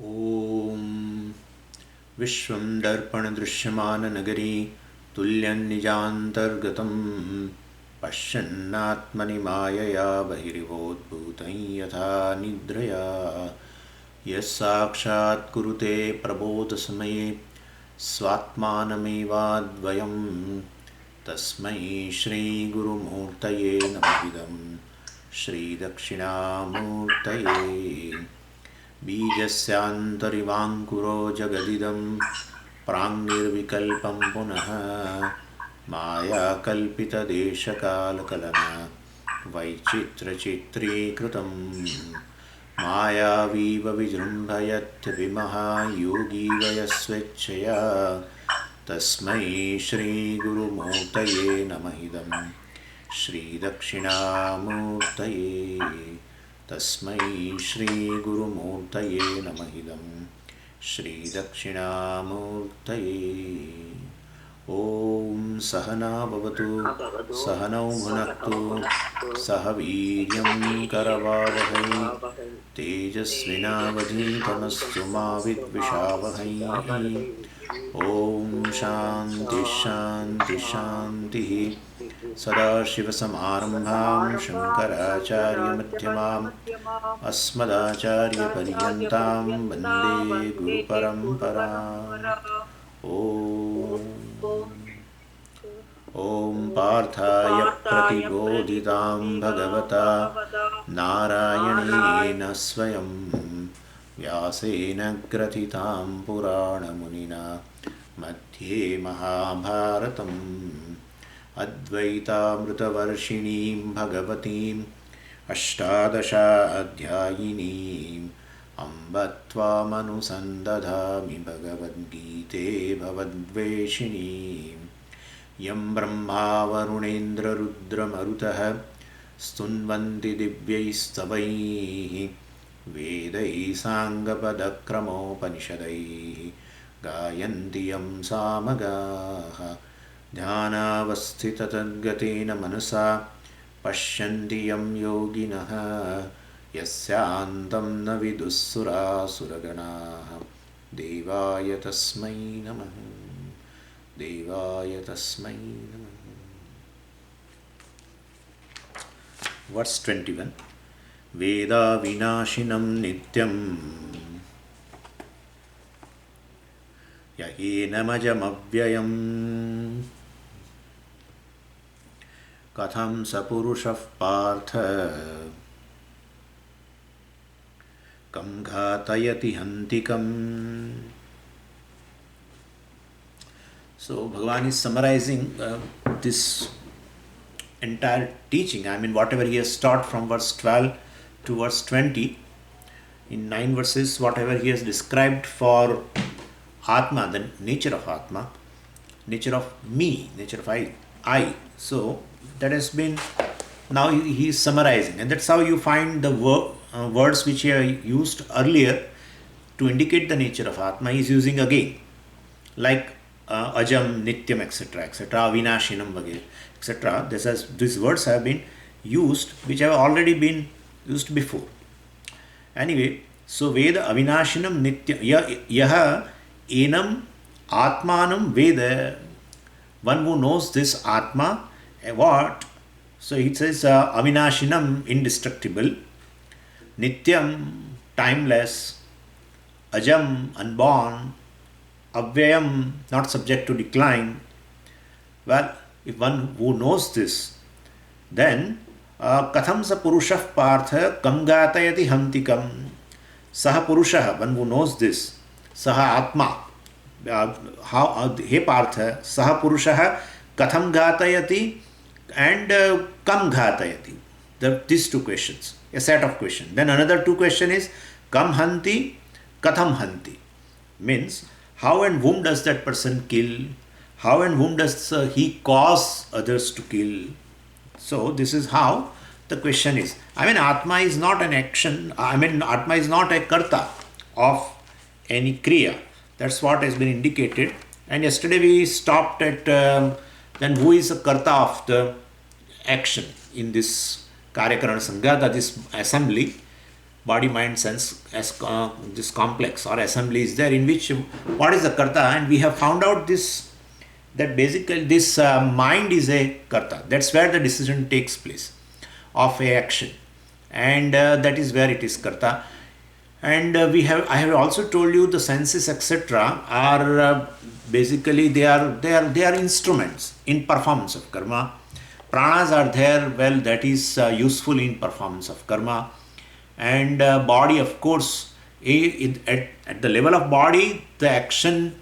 ॐ विश्वं दर्पणदृश्यमाननगरी तुल्यं निजान्तर्गतं पश्यन्नात्मनि मायया बहिरिवोद्भूतं यथा निद्रया यः साक्षात् कुरुते प्रबोधसमये स्वात्मानमेवाद्वयं तस्मै श्रीगुरुमूर्तये नमः इदं श्रीदक्षिणामूर्तये बीजस्यान्तरिवाङ्कुरो जगदिदं प्राङ्निर्विकल्पं पुनः मायाकल्पितदेशकालकलना वैचित्र्यचित्रीकृतं मायावीव विजृम्भयत्यभिमः योगी वयस्वेच्छया तस्मै श्रीगुरुमूर्तये नमः इदं श्रीदक्षिणामूर्तये तस्मै श्रीगुरुमूर्तये नमः इदं श्रीदक्षिणामूर्तये ॐ सहना भवतु सहनौ भुनक्तु सह वीर्यं करवावहै तेजस्विनावधीतमस्तु मा विद्विषावहै ॐ शान्ति शान्ति शान्तिः सदाशिवसमारम्भां शङ्कराचार्यमध्यमाम् अस्मदाचार्यपर्यन्तां वन्दे गुरुपरम्पराम् ॐ पार्थाय प्रतिबोधितां भगवता नारायणेन स्वयं व्यासेन ग्रथितां पुराणमुनिना मध्ये महाभारतम् अद्वैतामृतवर्षिणीं भगवतीम् अष्टादशाध्यायिनीम् अम्ब त्वामनुसन्दधामि भगवद्गीते भवद्वेषिणीम् यं ब्रह्मा वरुणेन्द्ररुद्रमरुतः स्तुन्वन्ति दिव्यैस्तवैः वेदैः साङ्गपदक्रमोपनिषदैः गायन्ति यं सामगाः ध्यानावस्थिततद्गतेन मनसा पश्यन्ति यं योगिनः यस्यान्तं न विदुःसुरासुरगणाः देवाय तस्मै नमः देवाय तस्मै नमः। Verse 21 वेदाविनाशिनं नित्यं य एनमजमव्ययम् कथं स पुरुषः पार्थ कं घातयति हन्तिकम्. So Bhagavan is summarizing this entire teaching. I mean, whatever he has taught from verse 12 to verse 20, in 9 verses, whatever he has described for Atma, the nature of Atma, nature of me, nature of I. So that has been, now he is summarizing, and that's how you find the words which he used earlier to indicate the nature of Atma. He is using again, like Ajam, Nityam, etc., etc., Avinashinam, Vagir, etc. These words have been used, which have already been used before. Anyway, so Veda Avinashinam Nityam, Yaha Enam Atmanam Veda, one who knows this Atma, what? So it says Avinashinam, indestructible, Nityam, timeless, Ajam, unborn, Avyayam, not subject to decline. Well, if one who knows this, then Katham sa Purushah Partha Kam Gatayati Hantikam. Saha Purushah, one who knows this, Saha Atma. How He Partha, Saha Purushah Katham Gatayati and Kam Gatayati. These two questions, a set of questions. Then another two question is Kam Hanti, Katham Hanti. Means, how and whom does that person kill? How and whom does he cause others to kill? So this is how the question is. I mean, Atma is not an action. Atma is not a karta of any kriya. That's what has been indicated. And yesterday we stopped at then who is the karta of the action in this Karyakarana Sanghata, this assembly. body, mind, sense as this complex or assembly is there, in which what is the karta, and we have found out this, that basically this mind is a karta. That's where the decision takes place of a action, and that is where it is karta. And I have also told you the senses etc. are basically they are instruments in performance of karma. Pranas are there, well, that is useful in performance of karma. And body, of course, at the level of body, the action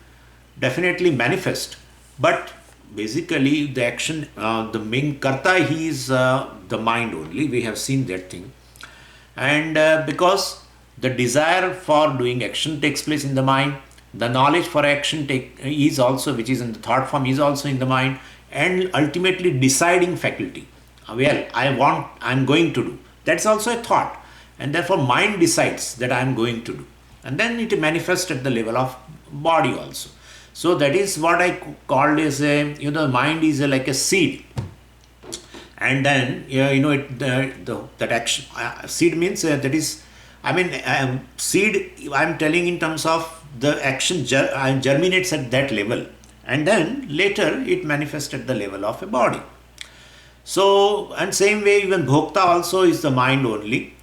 definitely manifest, but basically the action, the main karta, he is the mind only. We have seen that thing. And because the desire for doing action takes place in the mind, the knowledge for action is also, which is in the thought form, is also in the mind, and ultimately deciding faculty, well, I'm going to do, that's also a thought, and therefore mind decides that I am going to do, and then it manifests at the level of body also. So that is what I called as mind is like a seed, and then that action seed means that is, seed I'm telling in terms of the action germinates at that level, and then later it manifests at the level of a body. So, and same way even bhokta also is the mind only,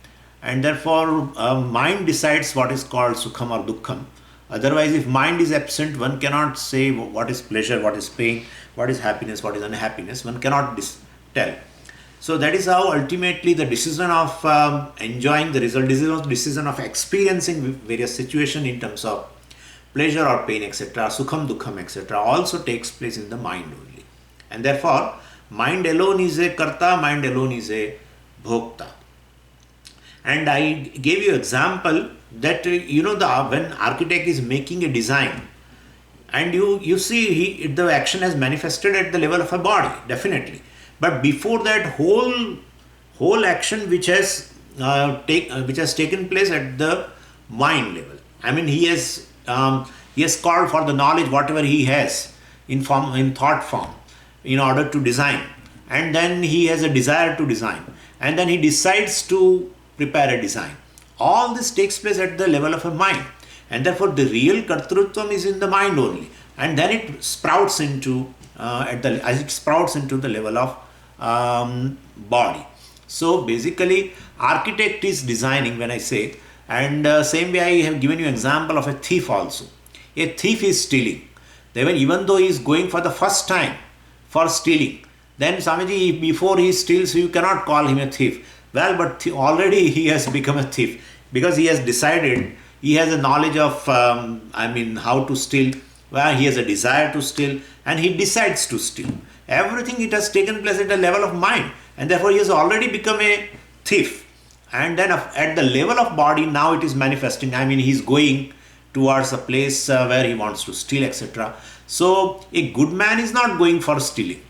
and therefore mind decides what is called sukham or dukkham. Otherwise, if mind is absent, one cannot say what is pleasure, what is pain, what is happiness, what is unhappiness. One cannot tell. So that is how ultimately the decision of enjoying the result, decision of experiencing various situations in terms of pleasure or pain, etc., sukham, dukkham, etc., also takes place in the mind only. And therefore, mind alone is a karta, mind alone is a bhokta. And I gave you example that when architect is making a design, and you see the action has manifested at the level of a body, definitely. But before that, whole action which has taken place at the mind level. He has called for the knowledge whatever he has in thought form in order to design, and then he has a desire to design, and then he decides to prepare a design. All this takes place at the level of a mind, and therefore the real kartrutvam is in the mind only, and then it sprouts into the level of body. So basically, architect is designing when I say, and same way I have given you example of a thief also. A thief is stealing. Even though he is going for the first time for stealing, then Swamiji, before he steals, you cannot call him a thief. Well, but already he has become a thief, because he has decided, he has a knowledge of how to steal. Well, he has a desire to steal, and he decides to steal. Everything, it has taken place at the level of mind, and therefore he has already become a thief. And then at the level of body, now it is manifesting. He is going towards a place where he wants to steal, etc. So a good man is not going for stealing.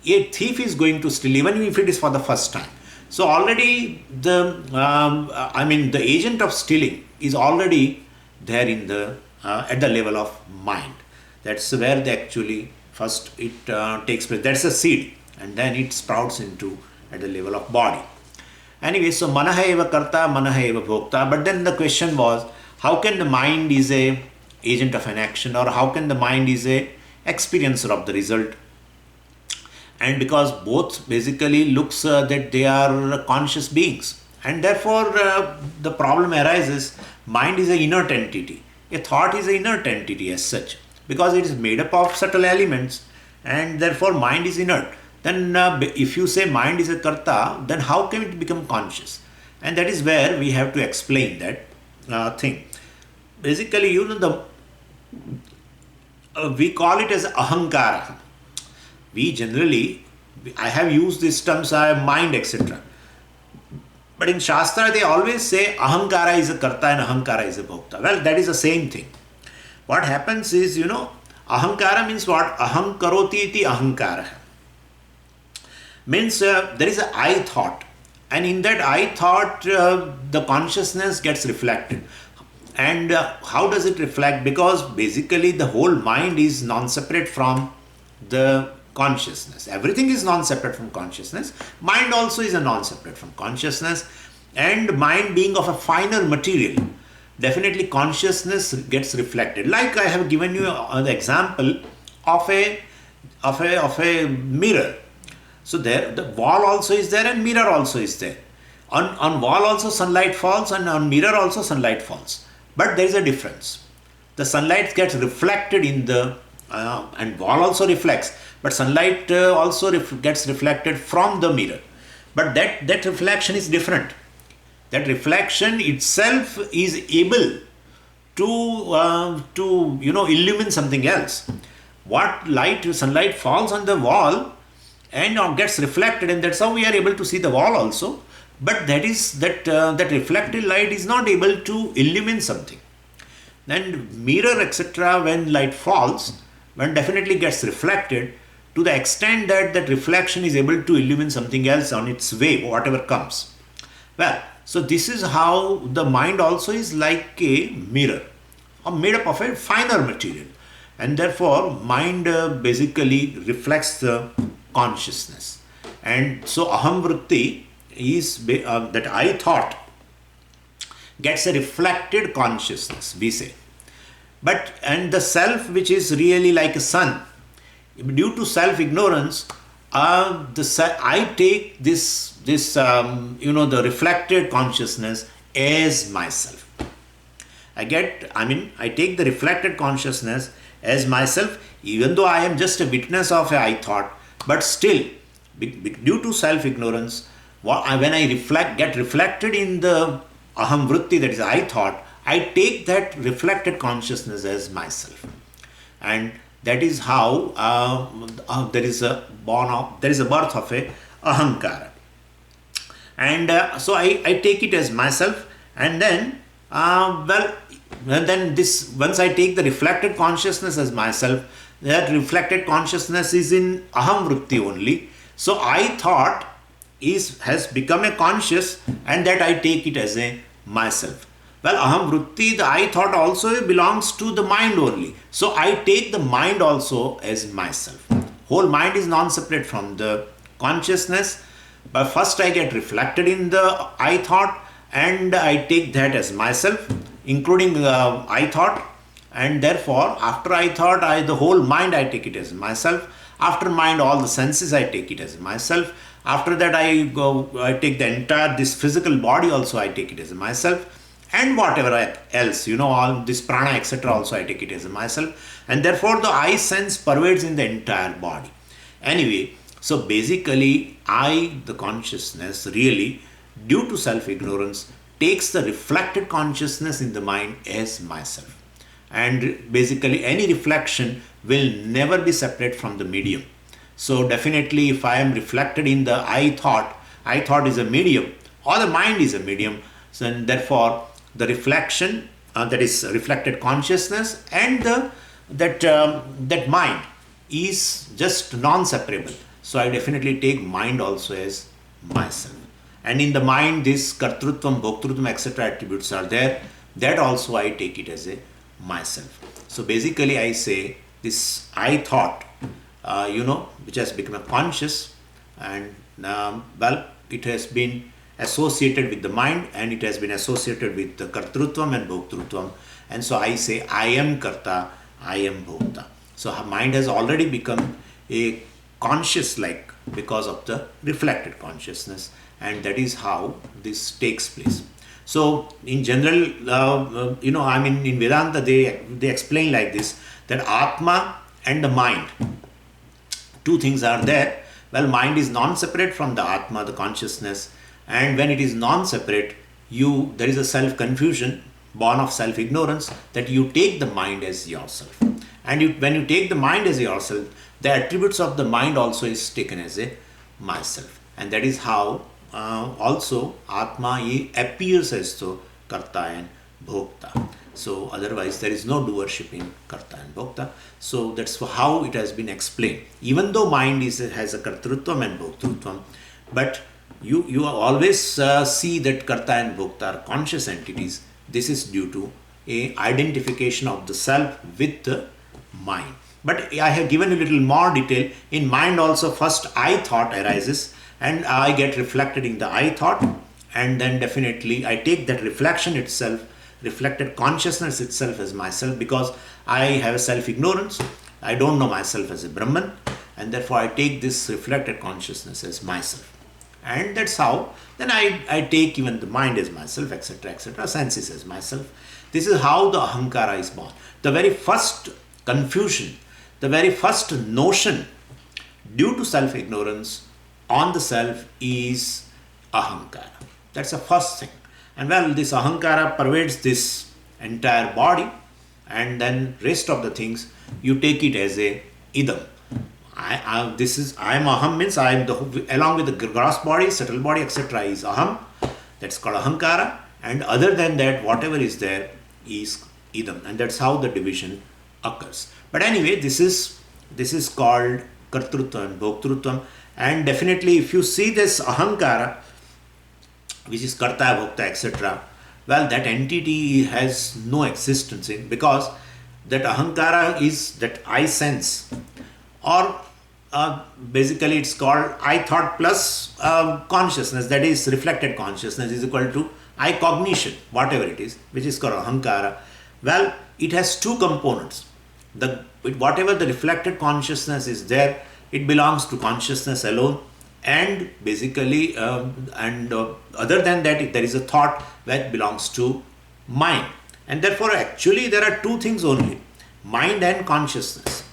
A thief is going to steal, even if it is for the first time. So already the agent of stealing is already there in the at the level of mind. That's where first it takes place. That's a seed, and then it sprouts into at the level of body. Anyway, so manaha eva karta, manaha eva bhokta. But then the question was, how can the mind is a agent of an action, or how can the mind is a experiencer of the result? And because both basically looks that they are conscious beings, and therefore the problem arises, mind is an inert entity. A thought is an inert entity as such, because it is made up of subtle elements, and therefore mind is inert. Then if you say mind is a karta, then how can it become conscious? And that is where we have to explain that thing. Basically, we call it as ahankara. We generally, I have used these terms, mind, etc. But in Shastra, they always say ahankara is a karta and ahankara is a bhokta. Well, that is the same thing. What happens is, ahankara means what? Aham karoti iti ahankara. Means there is an I thought, and in that I thought the consciousness gets reflected. And how does it reflect? Because basically the whole mind is non-separate from the consciousness. Everything is non-separate from consciousness. Mind also is a non-separate from consciousness. and mind being of a finer material, definitely consciousness gets reflected. Like I have given you the example of a mirror. So there, the wall also is there and mirror also is there. On wall also sunlight falls, and on mirror also sunlight falls. But there is a difference. The sunlight gets reflected in the and wall also reflects, but sunlight also gets reflected from the mirror. But that reflection is different. That reflection itself is able to illumine something else. What light, sunlight falls on the wall and gets reflected, and that's how we are able to see the wall also. But that reflected light is not able to illumine something. And mirror, etc., when light falls, when definitely gets reflected, to the extent that that reflection is able to illumine something else on its way, whatever comes. Well, so this is how the mind also is like a mirror, or made up of a finer material, and therefore mind basically reflects the consciousness. And so aham vritti is that I thought gets a reflected consciousness, we say. But and the self, which is really like a sun, due to self ignorance, I take the reflected consciousness as myself. I take the reflected consciousness as myself, even though I am just a witness of a I thought, but still, due to self ignorance, when I get reflected in the aham vritti, that is I thought, I take that reflected consciousness as myself. And that is how there is a birth of a ahankara. And so I take it as myself, and then once I take the reflected consciousness as myself, that reflected consciousness is in aham vritti only. So I thought has become a conscious, and that I take it as a myself. Well, aham vritti, the I thought also belongs to the mind only. So I take the mind also as myself. Whole mind is non-separate from the consciousness. But first I get reflected in the I thought, and I take that as myself, including I thought. And therefore, after I thought, the whole mind I take it as myself. After mind, all the senses I take it as myself. After that, I take the entire, this physical body also I take it as myself. And whatever else, all this prana, etc., also I take it as myself. And therefore, the I sense pervades in the entire body. Anyway, so basically, the consciousness, really, due to self-ignorance, takes the reflected consciousness in the mind as myself. And basically, any reflection will never be separate from the medium. So definitely, if I am reflected in the I thought is a medium, or the mind is a medium, so and therefore the reflection, that is reflected consciousness, and that mind is just non-separable. So I definitely take mind also as myself. And in the mind, this kartrutvam, bhoktrutvam, etc. attributes are there. That also I take it as a myself. So basically, I say this I thought, which has become a conscious, and it has been associated with the mind, and it has been associated with the kartrutvam and bhoktrutvam. And so I say I am karta, I am bhokta. So mind has already become a conscious like because of the reflected consciousness, and that is how this takes place. So in general, in Vedanta they explain like this, that Atma and the mind, two things are there. Well, mind is non-separate from the Atma, the consciousness, and when it is non-separate, there is a self-confusion born of self-ignorance, that you take the mind as yourself. And when you take the mind as yourself, the attributes of the mind also is taken as a myself. And that is how also Atma appears as the Karta and Bhokta. So otherwise there is no doership in Karta and Bhokta. So that's how it has been explained. Even though mind has a Kartrutvam and Bhoktrutvam, but you always see that Karta and Bhokta are conscious entities. This is due to a identification of the self with the mind. But I have given a little more detail. In mind also, first I thought arises, and I get reflected in the I thought, and then definitely I take that reflection itself, reflected consciousness itself as myself, because I have a self-ignorance. I don't know myself as a Brahman, and therefore I take this reflected consciousness as myself. And that's how then I take even the mind as myself, etc., etc., senses as myself. This is how the ahankara is born. The very first confusion, the very first notion due to self-ignorance on the self is ahankara. That's the first thing. And well, this ahankara pervades this entire body, and then rest of the things you take it as a idam. I am aham, means I am the, along with the gross body, subtle body, etc. is aham. That's called ahankara. And other than that, whatever is there is idam, and that's how the division occurs. But anyway, this is called kartrutvam and bhoktrutvam. And definitely, if you see this ahankara, which is karta, bhokta, etc., well, that entity has no existence in, because that ahankara is that I sense, or basically it's called I thought plus consciousness, that is reflected consciousness, is equal to I cognition, whatever it is, which is called ahankara. Well, it has two components. Whatever the reflected consciousness is there, it belongs to consciousness alone, and basically other than that, there is a thought that belongs to mind. And therefore actually there are two things only, mind and consciousness.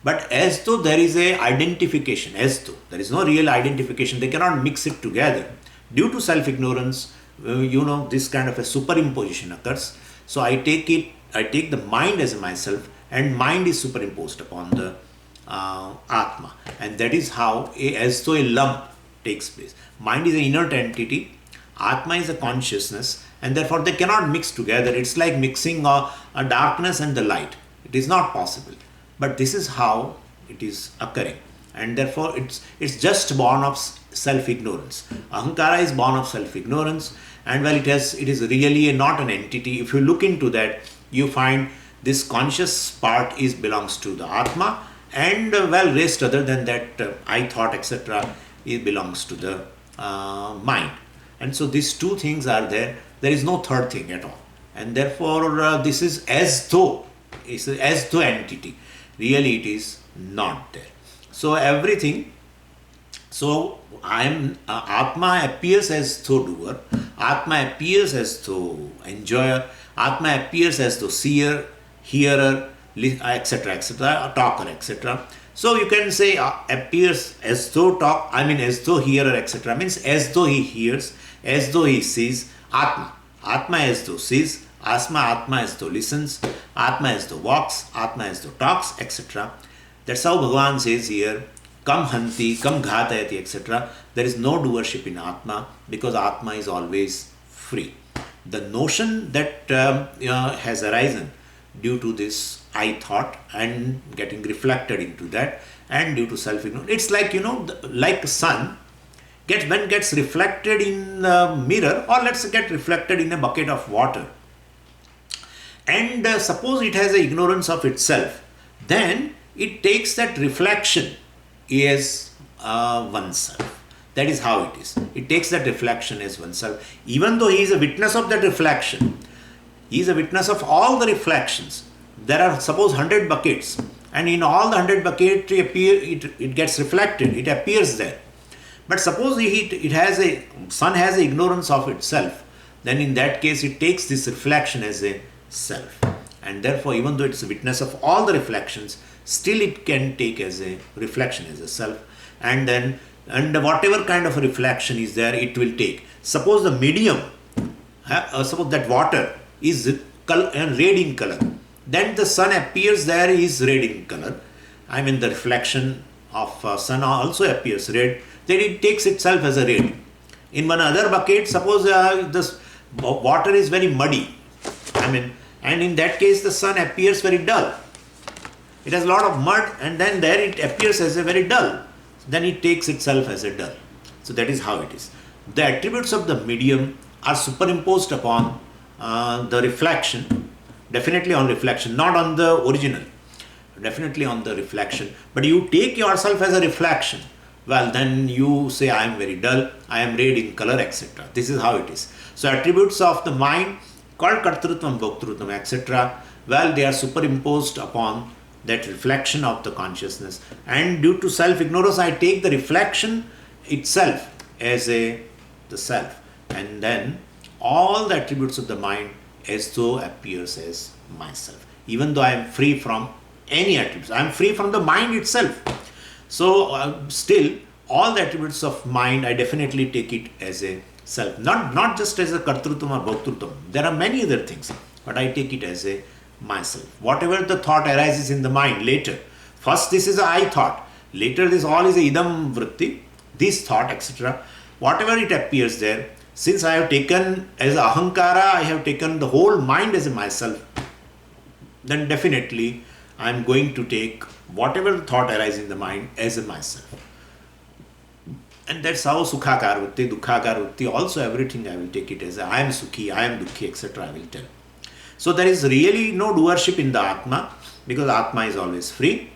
But as though there is a identification, as though there is no real identification, they cannot mix it together. Due to self-ignorance, this kind of a superimposition occurs. So I take the mind as myself, and mind is superimposed upon the Atma. And that is how, as though a lump takes place. Mind is an inert entity, Atma is a consciousness, and therefore they cannot mix together. It's like mixing a darkness and the light. It is not possible. But this is how it is occurring, and therefore it's just born of self-ignorance. Ahankara is born of self-ignorance, and well, it is really not an entity. If you look into that, you find this conscious part belongs to the Atma, and well, rest other than that, I thought, etc., it belongs to the mind. And so these two things are there. There is no third thing at all, and therefore this is as though entity. Really, it is not there. So everything. So I am Atma appears as though doer. Atma appears as though enjoyer. Atma appears as though seer, hearer, etc., etc., talker, etc. So you can say appears as though as though hearer, etc. means as though he hears, as though he sees. Atma as though sees. Atma as though listens, Atma as though walks, Atma as though talks, etc. That's how Bhagavan says here, kam hanti, kam ghatayati, etc. There is no doership in Atma, because Atma is always free. The notion that has arisen due to this I thought and getting reflected into that, and due to self-ignorance, it's like, like sun gets reflected in the mirror, or let's get reflected in a bucket of water. And suppose it has an ignorance of itself, then it takes that reflection as oneself. That is how it is. It takes that reflection as oneself. Even though he is a witness of that reflection, he is a witness of all the reflections. There are, suppose, 100 buckets, and in all the 100 buckets it gets reflected, it appears there. But suppose sun has an ignorance of itself, then in that case it takes this reflection as a self, and therefore even though it's a witness of all the reflections, still it can take as a reflection as a self, and whatever kind of a reflection is there, it will take. Suppose the medium, suppose that water is red in color, then the sun appears there is red in color. The reflection of sun also appears red, then it takes itself as a red. In one other bucket, suppose this water is very muddy, and in that case the sun appears very dull. It has a lot of mud, and then there it appears as a very dull. Then it takes itself as a dull. So that is how it is. The attributes of the medium are superimposed upon the reflection, definitely on reflection, not on the original, definitely on the reflection. But you take yourself as a reflection. well, then you say, I am very dull, I am red in color, etc. This is how it is. So attributes of the mind called kartrutvam, bhoktrutvam, etc. Well, they are superimposed upon that reflection of the consciousness. And due to self-ignorance, I take the reflection itself as the self. And then all the attributes of the mind as though appears as myself. Even though I am free from any attributes, I am free from the mind itself. So still, all the attributes of mind, I definitely take it as a self. Not just as a kartrutvam or bhoktrutvam. There are many other things, but I take it as a myself. Whatever the thought arises in the mind later, first this is a I thought, later this all is a idam vritti, this thought, etc. Whatever it appears there, since I have taken as ahankara, I have taken the whole mind as a myself, then definitely I am going to take whatever thought arises in the mind as a myself. And that's how sukhakar vritti, dukkhakar vritti, also everything I will take it as I am sukhi, I am dukhi, etc. I will tell. So there is really no doership in the Atma, because Atma is always free.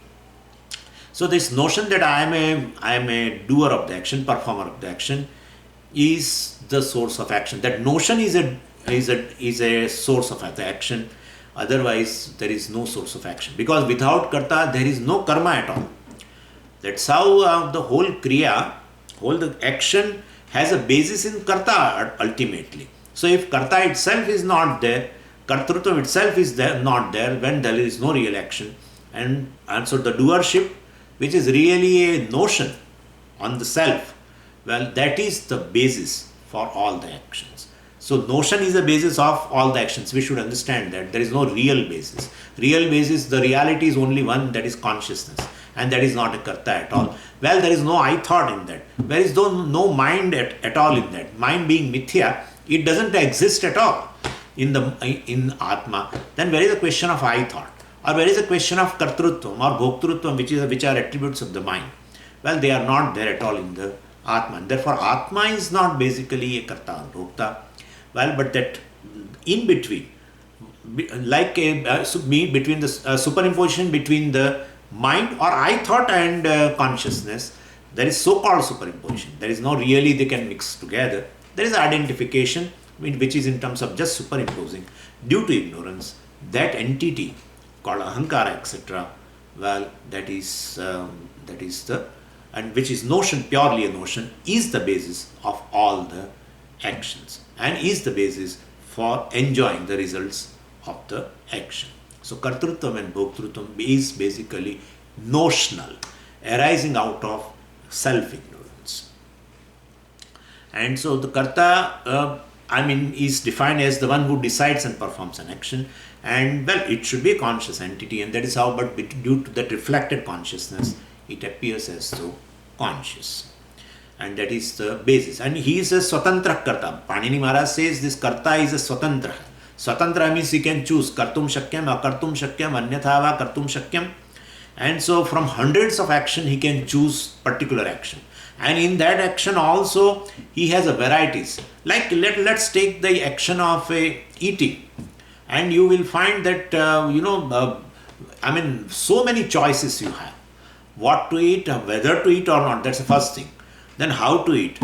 So this notion that I am a doer of the action, performer of the action, is the source of action. That notion is a source of the action. Otherwise, there is no source of action. Because without karta, there is no karma at all. That's how the whole kriya, whole the action has a basis in karta ultimately. So if karta itself is not there, kartrutvam itself is there, not there, when there is no real action. And so the doership, which is really a notion on the self, well, that is the basis for all the actions. So notion is the basis of all the actions. We should understand that there is no real basis. Real basis, the reality is only one, that is consciousness. And that is not a karta at all. Well, there is no I thought in that. There is no mind at all in that. Mind being mithya, it doesn't exist at all in Atma. Then where is the question of I thought? Or where is the question of kartrutvam or bhoktrutvam, which are attributes of the mind? Well, they are not there at all in the Atma. And therefore, Atma is not basically a karta or bhokta. Well, but that in between, like between the superimposition between the mind or I thought and consciousness, there is so-called superimposition. There is no really they can mix together. There is identification, which is in terms of just superimposing. Due to ignorance, that entity called ahankara, etc., well, that is the, and which is notion, purely a notion, is the basis of all the actions and is the basis for enjoying the results of the action. So kartrutvam and bhoktrutvam is basically notional, arising out of self-ignorance. And so the karta, is defined as the one who decides and performs an action. And well, it should be a conscious entity, and that is how, but due to that reflected consciousness, it appears as though conscious. And that is the basis. And he is a swatantra karta. Panini Maharaj says this karta is a swatantra. Swatantra means he can choose kartum shakyam, akartum shakyam, anyatha va kartum shakyam. And so from hundreds of action, he can choose particular action. And in that action also, he has a varieties. Like let's take the action of eating. And you will find that, so many choices you have. What to eat, whether to eat or not, that's the first thing. Then how to eat,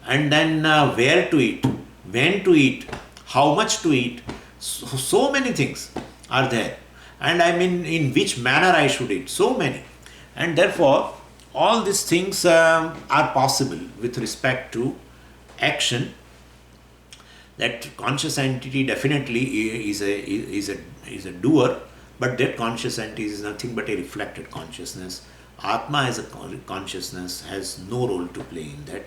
and then where to eat, when to eat, how much to eat. So many things are there. And in which manner I should eat. So many. And therefore, all these things are possible with respect to action. That conscious entity definitely is a doer, but that conscious entity is nothing but a reflected consciousness. Atma as a consciousness has no role to play in that.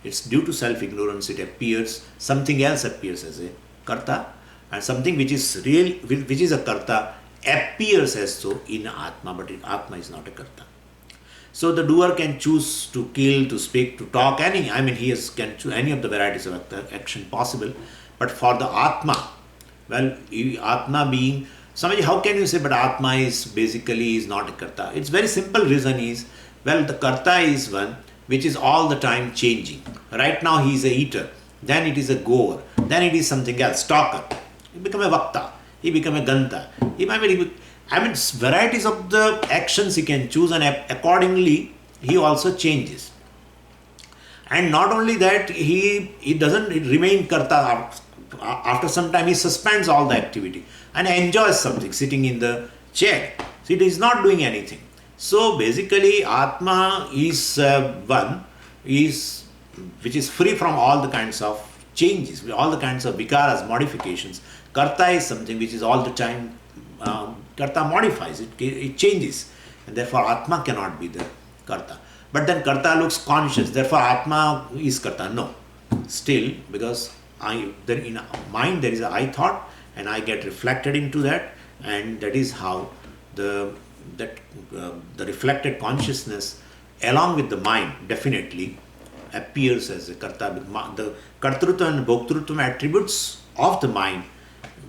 It's due to self-ignorance, it appears, something else appears as a karta, and something which is real, which is a karta, appears as though in Atma, but Atma is not a karta. So the doer can choose to kill, to speak, to talk, can choose any of the varieties of action possible. But for the Atma, well, Atma being, Swamiji, how can you say, but Atma is not a karta? Its very simple reason is, well, the karta is one which is all the time changing. Right now he is a eater, then it is a goer, then it is something else, talker. He become a vakta, he become a ganta. Varieties of the actions he can choose, and accordingly he also changes. And not only that, he doesn't remain karta. After some time, he suspends all the activity and enjoys something, sitting in the chair. So it is not doing anything. So basically, Atma is one is which is free from all the kinds of changes, all the kinds of vikaras, modifications. Karta is something which is all the time, karta modifies, it changes, and therefore Atma cannot be the karta. But then karta looks conscious, therefore Atma is karta. No, still, because in mind there is a I thought, and I get reflected into that, and that is how the reflected consciousness along with the mind definitely appears as a karta. The kartrutva and bhoktrutva attributes of the mind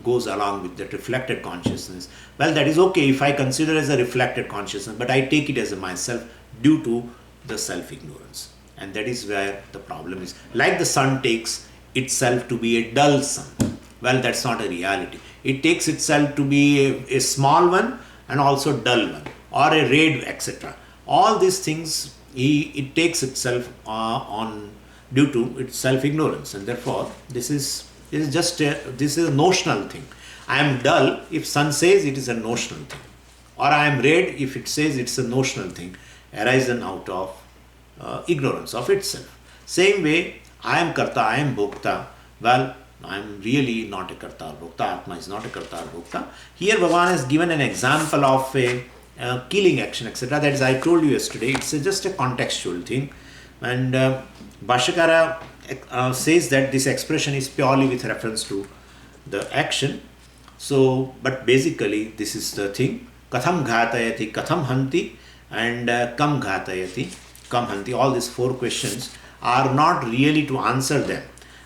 goes along with that reflected consciousness. Well, that is okay if I consider as a reflected consciousness, but I take it as a myself due to the self-ignorance. And that is where the problem is. Like the sun takes itself to be a dull sun. Well, that's not a reality. It takes itself to be a small one and also dull one, or a red, etc. All these things, it takes itself on due to its self-ignorance, and therefore this is a notional thing. I am dull if sun says it is a notional thing, or I am red if it says it's a notional thing, arisen out of ignorance of itself. Same way, I am karta, I am bhokta. Well, I am really not a karta or bhokta. Atma is not a karta or bhokta. Here Bhagavan has given an example of a killing action, etc. That is, I told you yesterday, it's just a contextual thing. And Bhashyakara says that this expression is purely with reference to the action. So, but basically this is the thing. Katham ghatayati, katham hanti, and kam ghatayati, kam hanti. All these four questions are not really to answer them.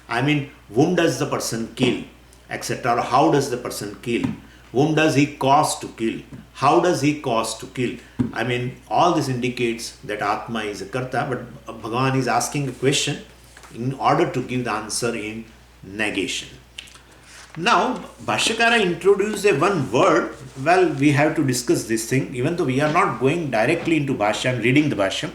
I mean, whom does the person kill, etc. Or how does the person kill? Whom does he cause to kill? How does he cause to kill? I mean, all this indicates that Atma is a karta, but Bhagavan is asking a question in order to give the answer in negation. Now, Bhashyakara introduced a one word. Well, we have to discuss this thing, even though we are not going directly into Bhashya and reading the Bhashya.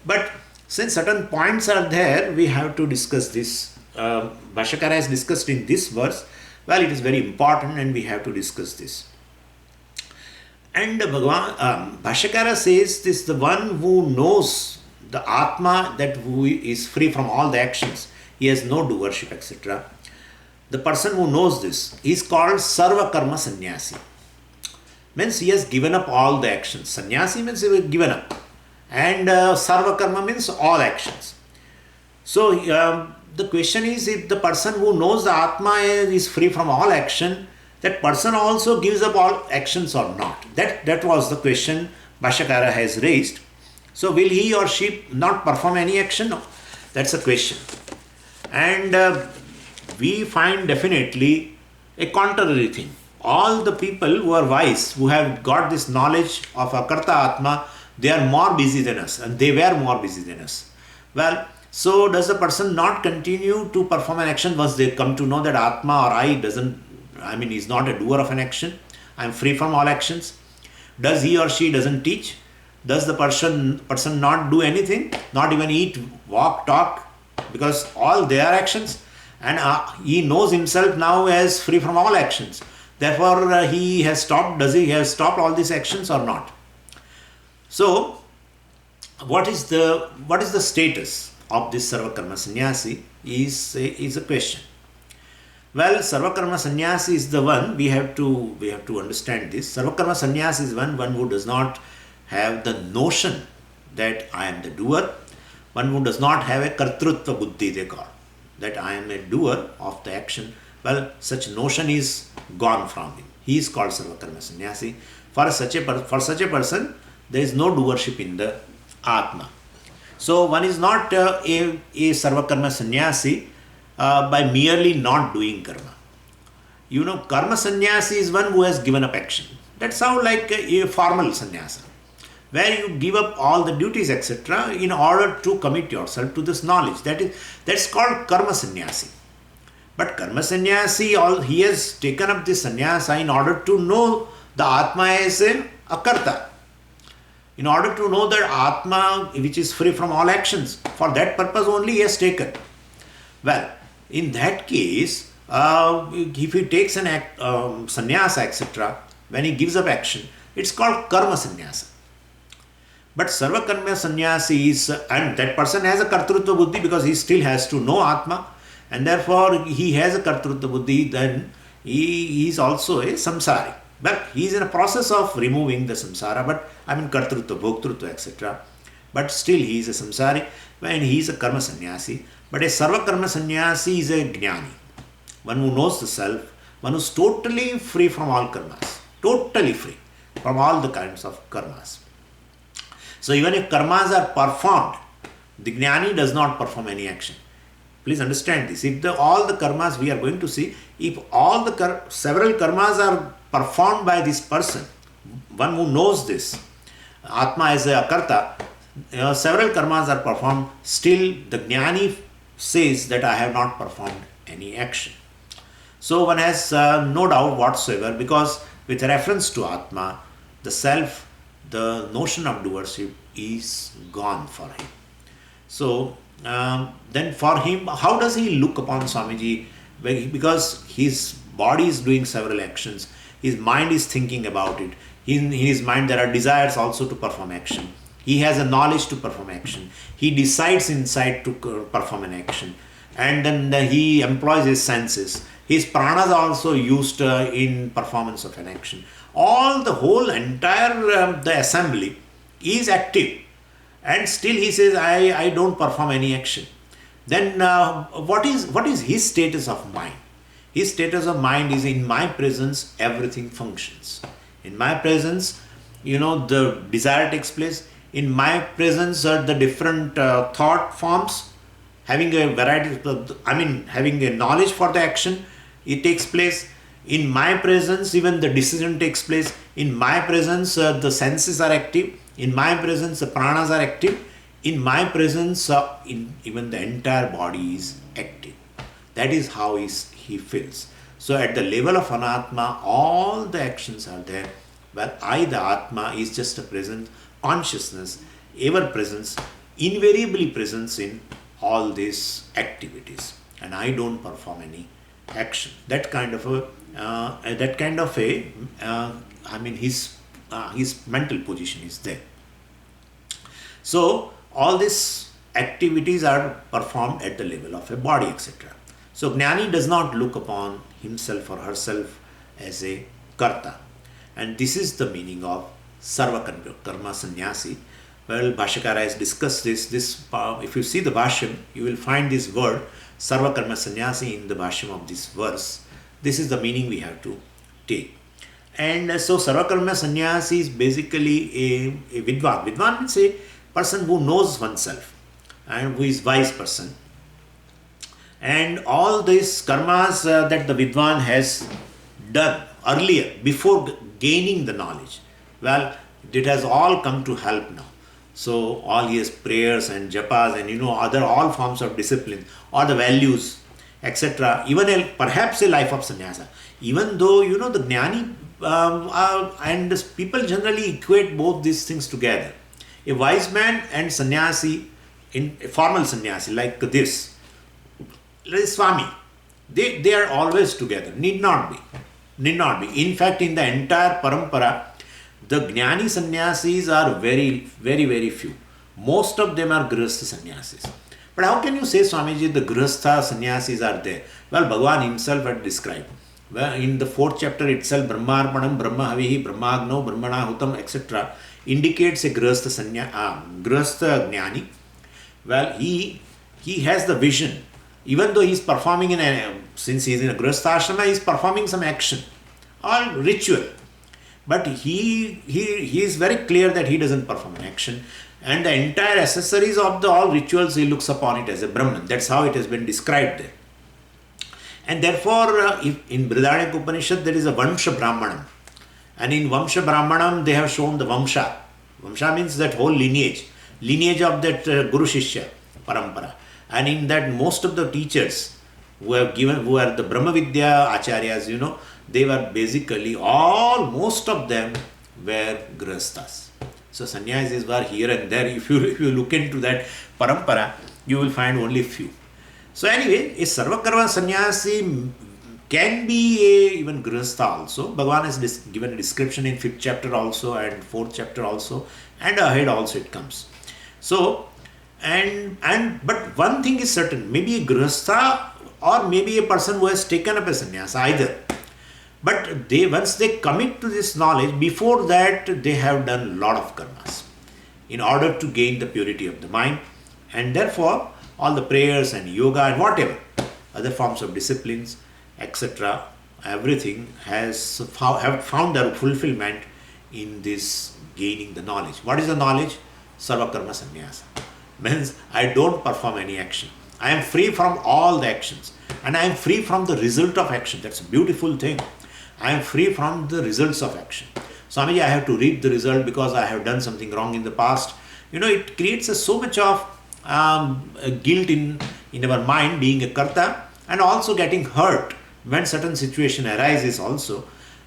But since certain points are there, we have to discuss this. Bhashyakara has discussed in this verse. Well, it is very important and we have to discuss this. And Bhashyakara says this, the one who knows the Atma, that who is free from all the actions, he has no doership, etc. The person who knows this is called Sarva Karma Sannyasi. Means he has given up all the actions. Sannyasi means he has given up. And Sarva Karma means all actions. So the question is, if the person who knows the Atma is free from all action, that person also gives up all actions or not? That was the question Bhashyakara has raised. So will he or she not perform any action? No. That's a question. And we find definitely a contrary thing. All the people who are wise, who have got this knowledge of Akarta Atma, they are more busy than us, and they were more busy than us. Well, so does the person not continue to perform an action once they come to know that Atma or I is not a doer of an action? I am free from all actions. Does he or she doesn't teach? Does the person not do anything? Not even eat, walk, talk? Because all their actions, and he knows himself now as free from all actions. Therefore, he has stopped. Does he have stopped all these actions or not? So, what is the status of this Sarva Karma Sannyasi is a question. Well, Sarva Karma Sannyasi is the one we have to understand this. Sarva Karma Sannyasi is one who does not have the notion that I am the doer, one who does not have a kartrutva buddhi, they call, that I am a doer of the action. Well, such notion is gone from him. He is called Sarva Karma Sannyasi. For such a person, there is no doership in the Atma. So one is not a Sarva Karma Sannyasi by merely not doing karma. You know, Karma Sannyasi is one who has given up action. That sounds like a formal sannyasa, where you give up all the duties, etc., in order to commit yourself to this knowledge. That's called Karma Sannyasi. But Karma Sannyasi, he has taken up this sannyasa in order to know the Atma as a Akarta. in order to know that Atma, which is free from all actions. For that purpose only he has taken. Well, in that case, if he takes an act, sannyasa, etc., when he gives up action, it's called karma sannyasa. But sarva karma sannyasi is, and that person has a kartrutva buddhi because he still has to know Atma, and therefore he has a kartrutva buddhi, then he is also a samsari. But he is in a process of removing the samsara, but kartrutva, bhoktrutva, etc. But still he is a samsari and he is a karma sannyasi. But a sarva karma sannyasi is a jnani, one who knows the self, one who is totally free from all karmas, totally free from all the kinds of karmas. So even if karmas are performed, the jnani does not perform any action. Please understand this. If all the karmas we are going to see, if all the several karmas are performed by this person, one who knows this, Atma as a karta, several karmas are performed, still the jnani says that I have not performed any action. So one has no doubt whatsoever, because with reference to Atma, the self, the notion of doership is gone for him. So then for him, how does he look upon Swamiji? Because his body is doing several actions, his mind is thinking about it. In his mind there are desires also to perform action. He has a knowledge to perform action. He decides inside to perform an action. And then he employs his senses. His pranas are also used in performance of an action. The whole entire the assembly is active. And still he says, I don't perform any action. Then what is his status of mind? His status of mind is, in my presence everything functions. In my presence, the desire takes place. In my presence, the different thought forms, having a variety, having a knowledge for the action, it takes place. In my presence, even the decision takes place. In my presence, the senses are active. In my presence, the pranas are active. In my presence, even the entire body is active. That is how he feels. So at the level of Anatma, all the actions are there. But the Atma, is just a present consciousness, ever presence, invariably presence in all these activities. And I don't perform any action. That kind of his mental position is there. So all these activities are performed at the level of a body, etc. So Jnani does not look upon himself or herself as a karta. And this is the meaning of sarva karma sannyasi. Well, Bhashyakara has discussed this. If you see the Bhashyam, you will find this word sarva karma sannyasi in the Bhashyam of this verse. This is the meaning we have to take. And so sarva karma sannyasi is basically a vidwan. Vidwan means a person who knows oneself and who is wise person. And all these karmas that the vidwan has done earlier, before gaining the knowledge, well, it has all come to help now. So all his prayers and japas and other all forms of discipline, or the values, etc. Even perhaps a life of sannyasa. Even though the jnani and people generally equate both these things together. A wise man and sannyasi, in a formal sannyasi like this, Swami, they are always together. Need not be. In fact, in the entire parampara, the jnani sannyasis are very, very, very few. Most of them are grihastha sannyasis. But how can you say, Swamiji, the grihastha sannyasis are there? Well, Bhagavan himself had described. Well, in the 4th chapter itself, Brahmarpanam, Brahmahavihi, Brahmagno, Brahmana Hutam, etc. indicates a grihastha jnani. Well, he has the vision. Even though he is performing since he is in a grihastha ashrama, he is performing some action or ritual. But he is very clear that he doesn't perform an action. And the entire accessories of all rituals, he looks upon it as a Brahman. That's how it has been described there. And therefore, in Brihadaranyaka Upanishad, there is a Vamsha Brahmanam. And in Vamsha Brahmanam, they have shown the Vamsha. Vamsha means that whole lineage of that Guru Shishya Parampara. And in that, most of the teachers who are the Brahma Vidya Acharyas, they were basically, most of them were Grihasthas. So sannyasis were here and there. If you look into that parampara, you will find only few. So anyway, a sarvakarma sannyasi can be a even grihastha also. Bhagavan has given a description in 5th chapter also and 4th chapter also, and ahead also it comes. So but one thing is certain, maybe a grihastha or maybe a person who has taken up a sannyas, either. But once they commit to this knowledge, before that they have done a lot of karmas in order to gain the purity of the mind, and therefore all the prayers and yoga and whatever other forms of disciplines, etc., everything have found their fulfillment in this gaining the knowledge. What is the knowledge? Sarvakarma sannyasa. Means I don't perform any action. I am free from all the actions, and I am free from the result of action. That's a beautiful thing. I am free from the results of action. Swamiji, I have to reap the result because I have done something wrong in the past. It creates so much of guilt in our mind, being a karta, and also getting hurt when certain situation arises also,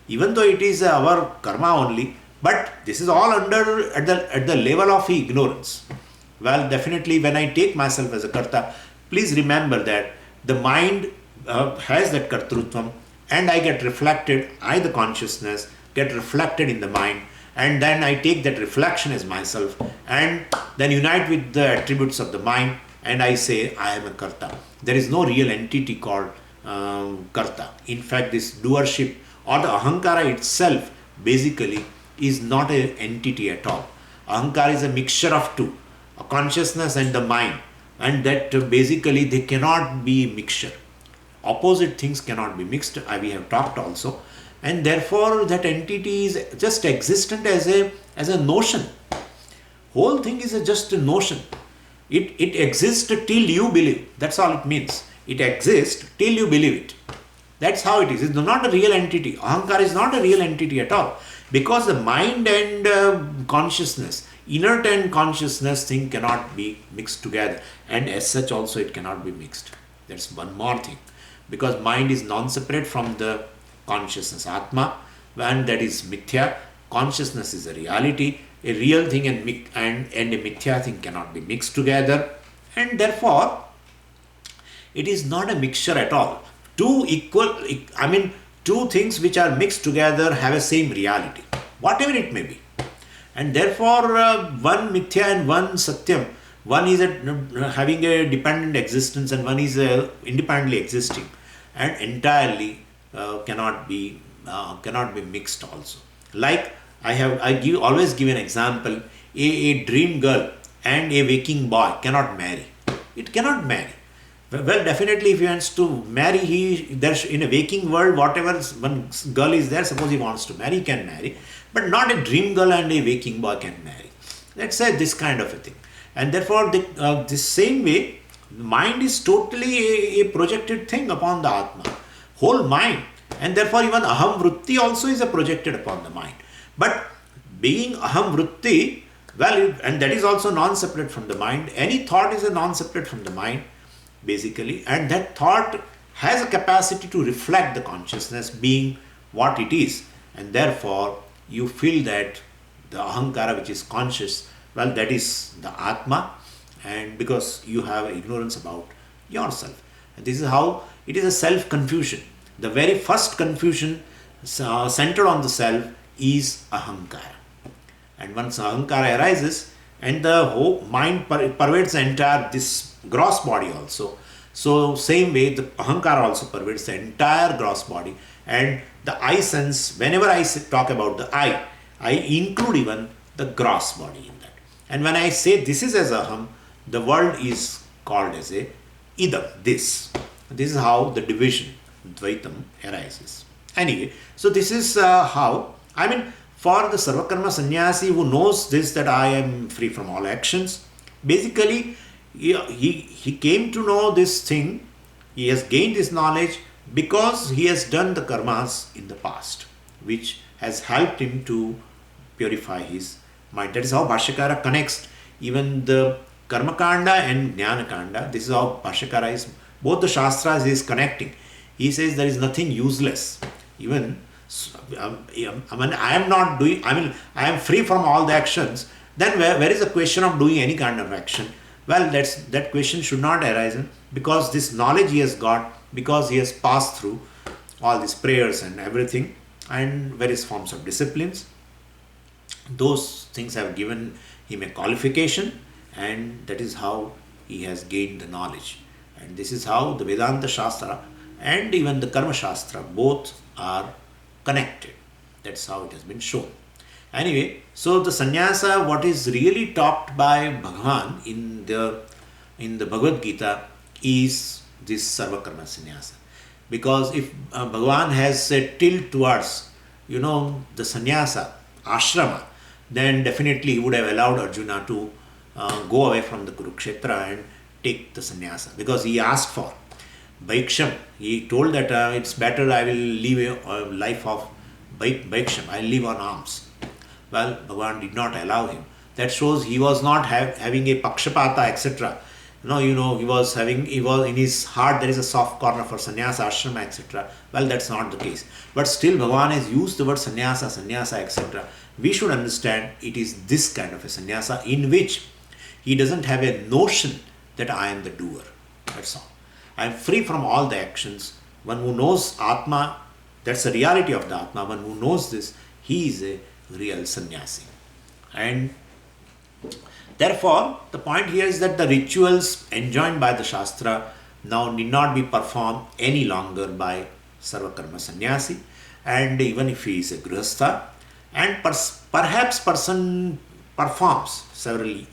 even though it is our karma only. But this is all at the level of ignorance. Well, definitely when I take myself as a karta, please remember that the mind has that kartrutvam, and I get reflected, the consciousness, get reflected in the mind, and then I take that reflection as myself and then unite with the attributes of the mind, and I say I am a karta. There is no real entity called karta. In fact, this doership or the ahankara itself basically is not an entity at all. Ahankara is a mixture of two, a consciousness and the mind, and that basically they cannot be mixture. Opposite things cannot be mixed, we have talked also, and therefore that entity is just existent as a notion. Whole thing is just a notion. It exists till you believe. That's all it means. It exists till you believe it. That's how it is. It's not a real entity. Ahankara is not a real entity at all, because the mind and consciousness, inert and consciousness thing cannot be mixed together, and as such also it cannot be mixed. That's one more thing, because mind is non-separate from the consciousness, Atma, and that is mithya. Consciousness is a reality. A real thing and a mithya thing cannot be mixed together, and therefore it is not a mixture at all. Two things which are mixed together have a same reality, whatever it may be, and therefore one mithya and one satyam. One is having a dependent existence, and one is independently existing, and entirely cannot be mixed also. Like I always give an example. A dream girl and a waking boy cannot marry. It cannot marry. Well, definitely if he wants to marry, there's in a waking world, whatever one girl is there, suppose he wants to marry, he can marry, but not a dream girl and a waking boy can marry. Let's say this kind of a thing. And therefore, this same way, mind is totally a projected thing upon the Atma, whole mind. And therefore, even aham vritti also is projected upon the mind. But being aham vritti, well, and that is also non-separate from the mind. Any thought is a non-separate from the mind, basically. And that thought has a capacity to reflect the consciousness being what it is. And therefore, you feel that the ahankara, which is conscious, well, that is the Atma, and because you have ignorance about yourself. And this is how it is a self-confusion. The very first confusion centered on the self is ahankara. And once ahankara arises, and the whole mind pervades the entire, this gross body also. So same way, the ahankara also pervades the entire gross body. And the I sense, whenever I talk about the I include even the gross body in that. And when I say this is as aham, the world is called as a idam, this. This is how the division, Dvaitam, arises. Anyway, so this is how, for the Sarvakarma sannyasi who knows this, that I am free from all actions, basically he came to know this thing, he has gained this knowledge because he has done the karmas in the past, which has helped him to purify his mind. That is how Bhashyakara connects even the Karma Kanda and Jnana Kanda. This is how Bhashyakara is, both the Shastras is connecting. He says there is nothing useless. Even I am free from all the actions, then where is the question of doing any kind of action? Well, that question should not arise, because this knowledge he has got, because he has passed through all these prayers and everything, and various forms of disciplines. Those things have given him a qualification, and that is how he has gained the knowledge. And this is how the Vedanta Shastra and even the Karma Shastra both are connected. That's how it has been shown. Anyway, so the sannyasa, what is really taught by Bhagavan in the Bhagavad Gita, is this sarva karma sannyasa. Because if Bhagavan has a tilt towards, the sannyasa, ashrama, then definitely he would have allowed Arjuna to go away from the Kurukshetra and take the sannyasa, because he asked for Bhaiksham. He told that it's better I will live a life of Bhaiksham, I will live on alms. Well, Bhagavan did not allow him. That shows he was not having a pakshapata, etc. He was in his heart there is a soft corner for sannyasa, ashrama, etc. Well, that's not the case. But still Bhagavan has used the word sannyasa, etc. We should understand it is this kind of a sannyasa in which he doesn't have a notion that I am the doer. That's all. I am free from all the actions. One who knows Atma, that's the reality of the Atma. One who knows this, he is a real sannyasi. And therefore, the point here is that the rituals enjoined by the Shastra now need not be performed any longer by sarva karma sannyasi. And even if he is a grihastha, and perhaps person performs several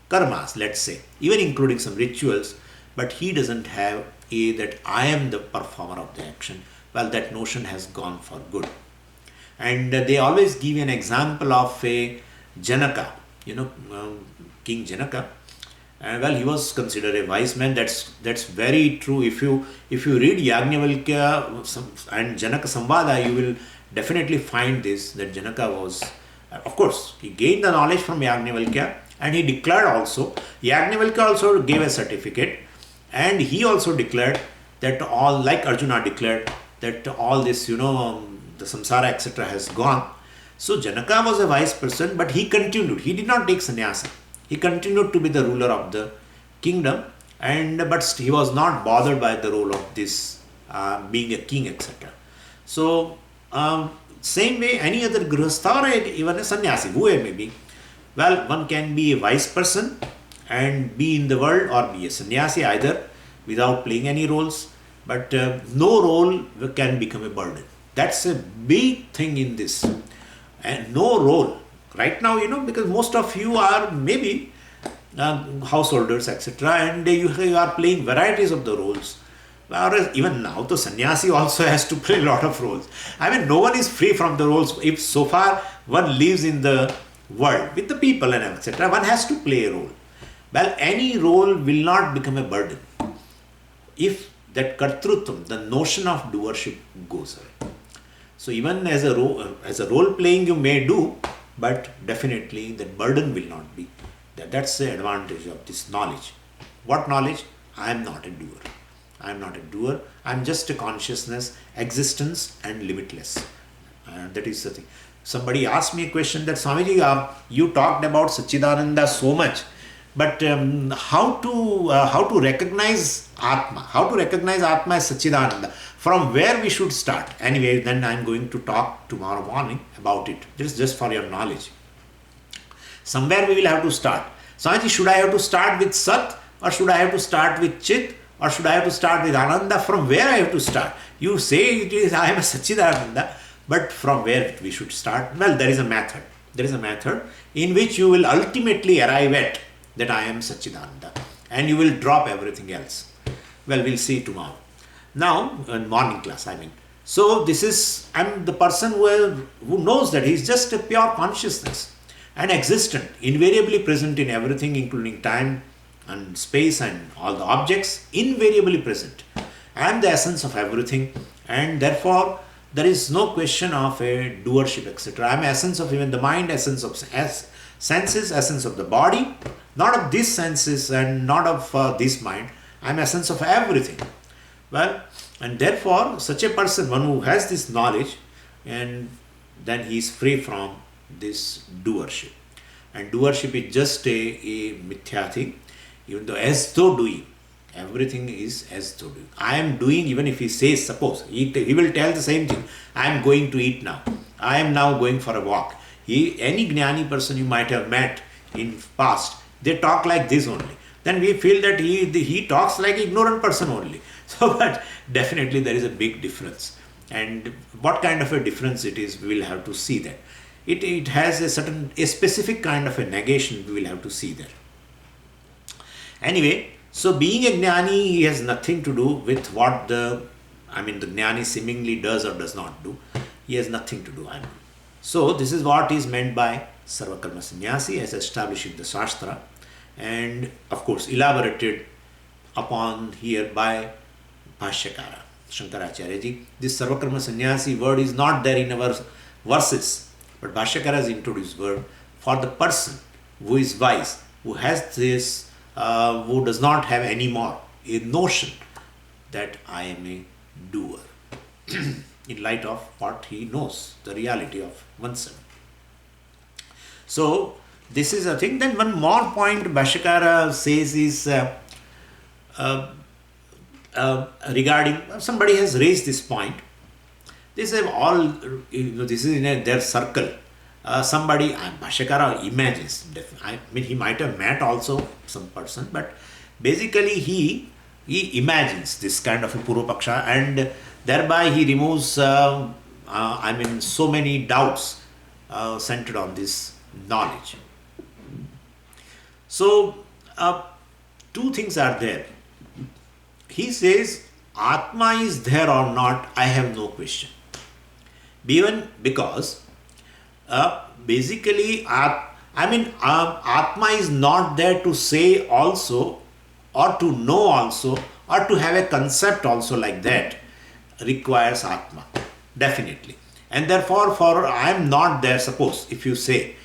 karmas, let's say, even including some rituals, but he doesn't have that I am the performer of the action. Well, that notion has gone for good. And they always give an example of a Janaka, King Janaka. Well, he was considered a wise man. That's very true. If you read Yajnavalkya and Janaka Samvada, you will definitely find this, that Janaka was, of course, he gained the knowledge from Yajnavalkya, and he declared also, Yajnavalkya also gave a certificate, and he also declared that all, like Arjuna declared, that all this, the samsara, etc. has gone. So Janaka was a wise person, but he continued. He did not take sannyasa. He continued to be the ruler of the kingdom, but he was not bothered by the role of this being a king, etc. So same way, any other grihastha or even a sannyasi, whoever may be, well, one can be a wise person and be in the world, or be a sannyasi either without playing any roles, but no role can become a burden. That's a big thing in this. And no role. Right now, because most of you are maybe householders, etc. and you are playing varieties of the roles. Whereas even now, the sannyasi also has to play a lot of roles. I mean, no one is free from the roles. If so far one lives in the world with the people and etc., one has to play a role. Well, any role will not become a burden if that kartrutvam, the notion of doership, goes away. So even as a role playing you may do, but definitely that burden will not be. That's the advantage of this knowledge. What knowledge? I am not a doer. I am not a doer. I am just a consciousness, existence and limitless. That is the thing. Somebody asked me a question that, Swamiji, you talked about Satchidananda so much, but how to recognize Atma? How to recognize Atma as Satchidananda? From where we should start? Anyway, then I am going to talk tomorrow morning about it, just for your knowledge. Somewhere we will have to start. Swamiji, should I have to start with Sat, or should I have to start with Chit, or should I have to start with Ananda? From where I have to start? You say it is I am a Satchidananda, but from where we should start? Well, there is a method. There is a method in which you will ultimately arrive at that I am Satchidananda, and you will drop everything else. Well, we'll see tomorrow. Now, in morning class, I mean. So this is, I'm the person who knows that he is just a pure consciousness and existent, invariably present in everything, including time and space and all the objects, invariably present. I am the essence of everything, and therefore there is no question of a doership, etc. I am essence of even the mind, essence of senses, essence of the body, not of these senses and not of this mind. I am essence of everything. Well, and therefore such a person, one who has this knowledge, and then he is free from this doership. and doership is just a mithya thing, even though as though doing. Everything is as though doing. I am doing, even if he says, suppose, he will tell the same thing. I am going to eat now. I am now going for a walk. Any Jnani person you might have met in past, they talk like this only. Then we feel that he talks like an ignorant person only. So, but definitely there is a big difference. And what kind of a difference it is, we will have to see that. It has a specific kind of a negation, we will have to see there. Anyway, so being a Jnani, he has nothing to do with what the Jnani seemingly does or does not do. He has nothing to do. So this is what is meant by Sarvakarma Sannyasi as established in the Shastra, and of course elaborated upon here by Bhashyakara, Shankaracharya ji. This Sarvakarma Sannyasi word is not there in our verses, but Bhashyakara has introduced word for the person who is wise, who has this, who does not have any more a notion that I am a doer in light of what he knows, the reality of oneself. So this is a thing. Then one more point Bhashyakara says is regarding, somebody has raised this point. They say all, this is in their circle. Somebody, Bhashyakara imagines, he might have met also some person, but basically he imagines this kind of a Purva-paksha, and thereby he removes so many doubts centered on this knowledge. So two things are there. He says Atma is there or not, I have no question. Even because basically Atma is not there to say also, or to know also, or to have a concept also like that. Requires Atma, definitely. And therefore, for I am not there, suppose if you say,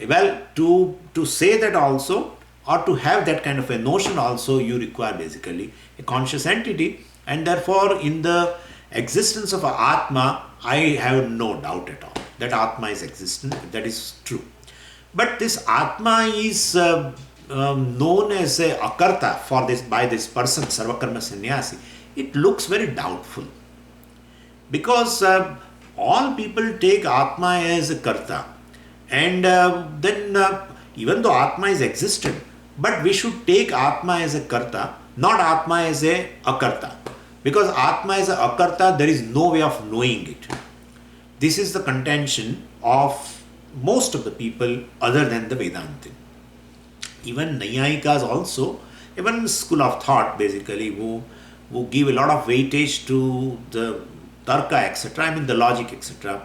well, to say that also, or to have that kind of a notion also, you require basically a conscious entity, and therefore in the existence of Atma, I have no doubt at all that Atma is existent, that is true. But this Atma is known as a akarta for this, by this person, Sarvakarma Sannyasi. It looks very doubtful, because all people take Atma as a karta, and then even though Atma is existent, but we should take Atma as a karta, not Atma as a akarta, because Atma as a akarta, there is no way of knowing it. This is the contention of most of the people other than the Vedantin. Even Nayayikas also, even school of thought basically, who give a lot of weightage to the Tarka, etc., the logic, etc.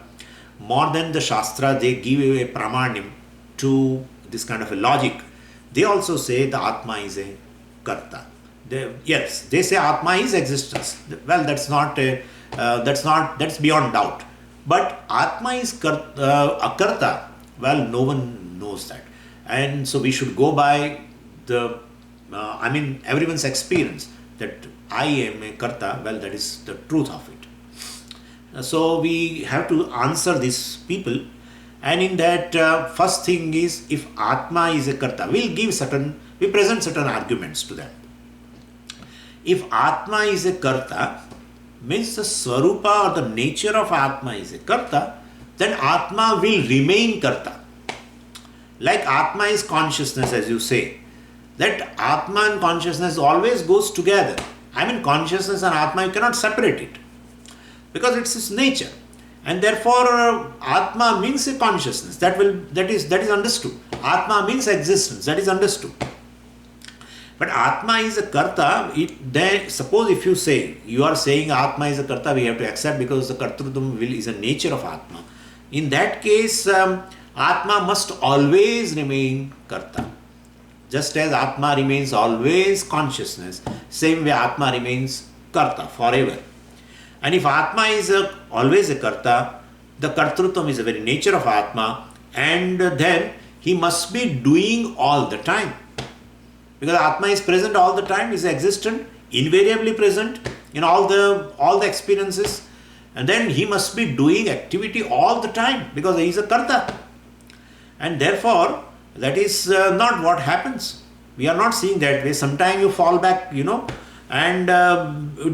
More than the Shastra, they give a pramanyam to this kind of a logic. They also say the Atma is a karta. They say Atma is existence. Well, that's beyond doubt. But Atma is akarta. Well, no one knows that. And so we should go by the, everyone's experience that I am a karta. Well, that is the truth of it. So we have to answer these people. And in that, first thing is, if Atma is a karta, we present certain arguments to them. If Atma is a karta, means the Swarupa or the nature of Atma is a karta, then Atma will remain karta. Like Atma is consciousness, as you say, that Atma and consciousness always goes together. Consciousness and Atma, you cannot separate it, because it's its nature. And therefore, Atma means a consciousness. That is understood. Atma means existence. That is understood. But Atma is a karta. Suppose if you are saying Atma is a karta, we have to accept, because the kartrutvam will is a nature of Atma. In that case, Atma must always remain karta. Just as Atma remains always consciousness, same way Atma remains karta forever. And if Atma is always a karta, the kartrutvam is the very nature of Atma, and then he must be doing all the time. Because Atma is present all the time, is existent, invariably present in all the experiences, and then he must be doing activity all the time, because he is a karta. And therefore, That is not what happens. We are not seeing that way. Sometimes you fall back, and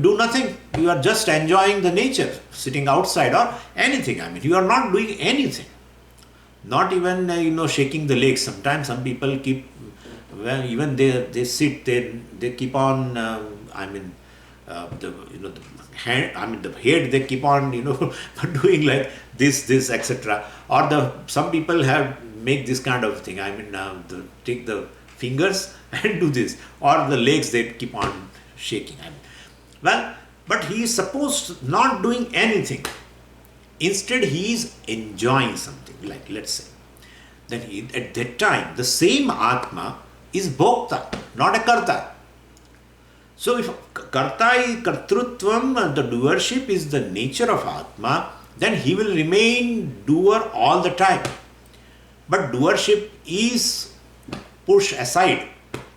do nothing. You are just enjoying the nature, sitting outside or anything. I mean, you are not doing anything. Not even, shaking the legs. Sometimes some people keep, well, even they sit, they keep on, the hand, the head, they keep on, doing like this, etc. Or some people have make this kind of thing. Take the fingers and do this, or the legs, they keep on shaking. But he is supposed not doing anything. Instead, he is enjoying something. Like, let's say that at that time, the same Atma is Bhokta, not a Karta. So if Karta is Kartrutvam, the doership is the nature of Atma, then he will remain doer all the time. But doership is pushed aside,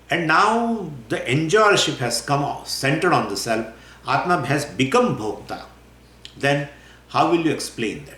and now the enjoyership has come centered on the self. Atma has become Bhokta. Then how will you explain that?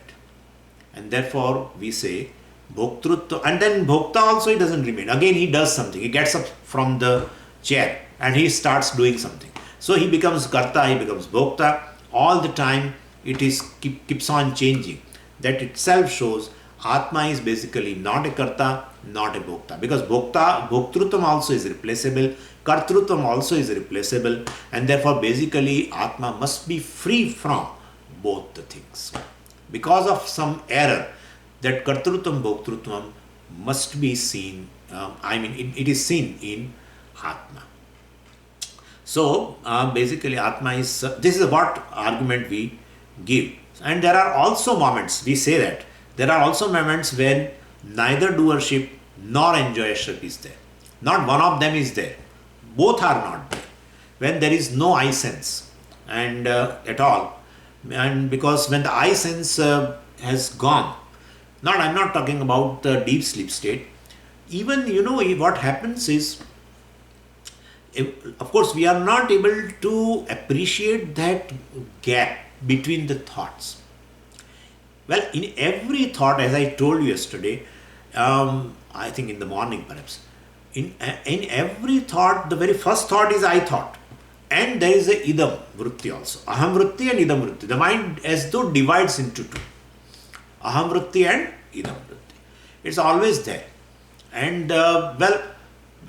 And therefore we say Bhoktrutva, and then Bhokta also, he doesn't remain. Again he does something. He gets up from the chair and he starts doing something. So he becomes Karta, he becomes Bhokta. All the time it is keeps on changing. That itself shows Atma is basically not a Karta, not a Bhokta. Because Bhoktrutvam also is replaceable, Kartrutvam also is replaceable, and therefore basically Atma must be free from both the things. Because of some error, that Kartrutvam, Bhoktrutvam must be seen, it is seen in Atma. So basically Atma is, this is what argument we give. And there are also moments, we say that, there are also moments when neither doership nor enjoyership is there. Not one of them is there. Both are not there. When there is no I sense and at all. And because when the I sense has gone, I'm not talking about the deep sleep state. Even, what happens is, of course, we are not able to appreciate that gap between the thoughts. Well, in every thought, as I told you yesterday, I think in the morning perhaps, in every thought, the very first thought is I thought. And there is a idam vritti also. Aham vritti and idam vritti. The mind as though divides into two. Aham vritti and idam vritti. It's always there. And